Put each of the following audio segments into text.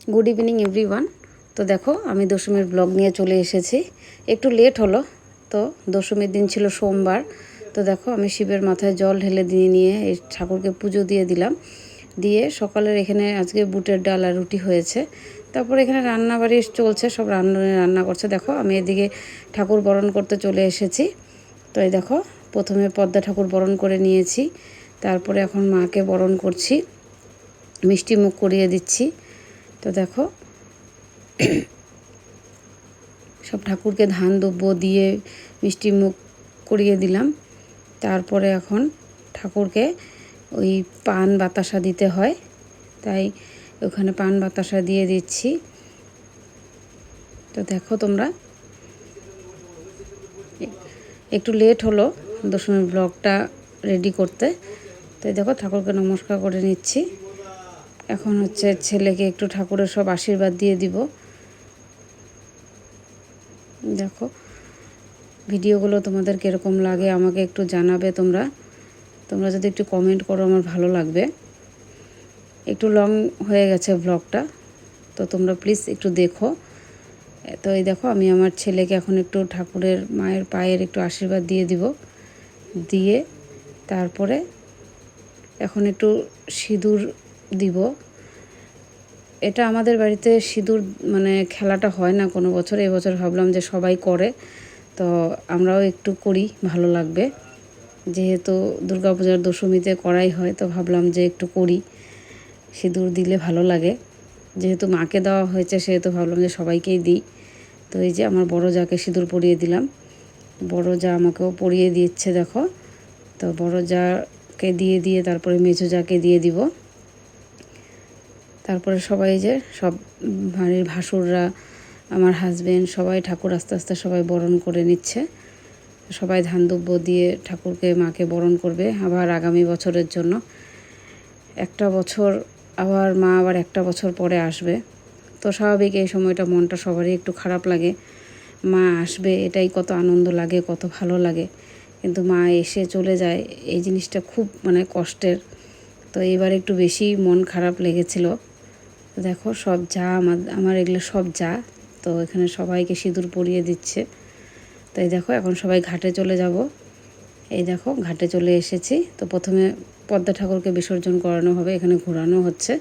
Good evening everyone. তো দেখো আমি দশমীর ব্লগ নিয়ে চলে এসেছি। একটু লেট হলো, তো দশমীর দিন ছিল সোমবার। তো দেখো আমি শিবের মাথায় জল ঢেলে দিয়ে নিয়ে এই ঠাকুরকে পুজো দিয়ে দিলাম। দিয়ে সকালের এখানে আজকে বুটের ডাল আর রুটি হয়েছে। তারপর এখানে রান্নাবাড়ি চলছে, সব রান্না করছে। দেখো আমি এদিকে ঠাকুর বরণ করতে চলে এসেছি। তো এই দেখো প্রথমে পদ্মা ঠাকুর বরণ করে নিয়েছি, তারপরে এখন মাকে বরণ করছি, মিষ্টি মুখ করিয়ে দিচ্ছি। তো দেখো সব ঠাকুরকে ধান দুব্য দিয়ে মিষ্টি মুখ করিয়ে দিলাম। তারপরে এখন ঠাকুরকে ওই পান বাতাসা দিতে হয়, তাই ওখানে পান বাতাসা দিয়ে দিচ্ছি। তো দেখো তোমরা একটু লেট হলো দশমীর ব্লগটা রেডি করতে। তো দেখো ঠাকুরকে নমস্কার করে নিচ্ছি। এখন হচ্ছে ছেলেকে একটু ঠাকুরের সব আশীর্বাদ দিয়ে দিব। দেখো ভিডিওগুলো তোমাদের কীরকম লাগে আমাকে একটু জানাবে। তোমরা যদি একটু কমেন্ট করো আমার ভালো লাগবে। একটু লং হয়ে গেছে ব্লগটা, তো তোমরা প্লিজ একটু দেখো। তো এই দেখো আমি আমার ছেলেকে এখন একটু ঠাকুরের মায়ের পায়ের একটু আশীর্বাদ দিয়ে দিব। দিয়ে তারপরে এখন একটু সিঁদুর দিব। এটা আমাদের বাড়িতে সিঁদুর মানে খেলাটা হয় না কোনো বছর, এবছর ভাবলাম যে সবাই করে, তো আমরাও একটু করি, ভালো লাগবে। যেহেতু দুর্গাপূজার দশমীতে করাই হয়, তো ভাবলাম যে একটু করি, সিঁদুর দিলে ভালো লাগে। যেহেতু মাকে দেওয়া হয়েছে সেহেতু ভাবলাম যে সবাইকেই দিই। তো এই যে আমার বড় যাকে সিঁদুর পরিয়ে দিলাম, বড় যা আমাকেও পরিয়ে দিচ্ছে দেখো। তো বড় যাকে দিয়ে তারপরে মেজো যাকে দিয়ে দিব। তারপরে সবাই যে সব বাড়ির ভাসুররা, আমার হাজবেন্ড, সবাই ঠাকুর আস্তে আস্তে সবাই বরণ করে নিচ্ছে। সবাই ধান দুব্য দিয়ে ঠাকুরকে মাকে বরণ করবে আবার আগামী বছরের জন্য। একটা বছর আবার মা আবার একটা বছর পরে আসবে, তো স্বাভাবিক এই সময়টা মনটা সবারই একটু খারাপ লাগে। মা আসবে এটাই কত আনন্দ লাগে, কত ভালো লাগে, কিন্তু মা এসে চলে যায় এই জিনিসটা খুব মানে কষ্টের। তো এবার একটু বেশি মন খারাপ লেগেছিল। দেখো সব যা আমার এগুলো সব যা, তো এখানে সবাইকে সিঁদুর পরিয়ে দিচ্ছে। তাই দেখো এখন সবাই ঘাটে চলে যাব। এই দেখো ঘাটে চলে এসেছি। তো প্রথমে পদ্মা ঠাকুরকে বিসর্জন করানো হবে, এখানে ঘোরানো হচ্ছে,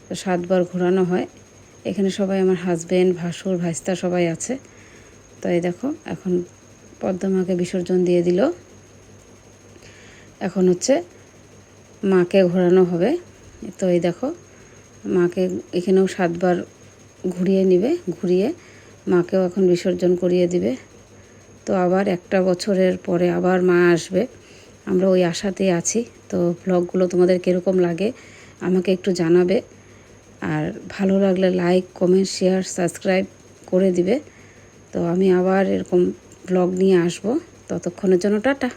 তো 7 বার ঘোরানো হয়। এখানে সবাই আমার হাজবেন্ড, ভাসুর, ভাইস্তা সবাই আছে। তো এই দেখো এখন পদ্মা মাকে বিসর্জন দিয়ে দিল। এখন হচ্ছে মাকে ঘোরানো হবে। তো এই দেখো মাকে এখানেও 7 বার ঘুরিয়ে নেবে, ঘুরিয়ে মাকেও এখন বিসর্জন করিয়ে দিবে। তো আবার একটা বছরের পরে আবার মা আসবে, আমরা ওই আশাতেই আছি। তো ব্লগগুলো তোমাদের কীরকম লাগে আমাকে একটু জানাবে, আর ভালো লাগলে লাইক, কমেন্ট, শেয়ার, সাবস্ক্রাইব করে দিবে। তো আমি আবার এরকম ব্লগ নিয়ে আসবো, ততক্ষণের জন্য টাটা।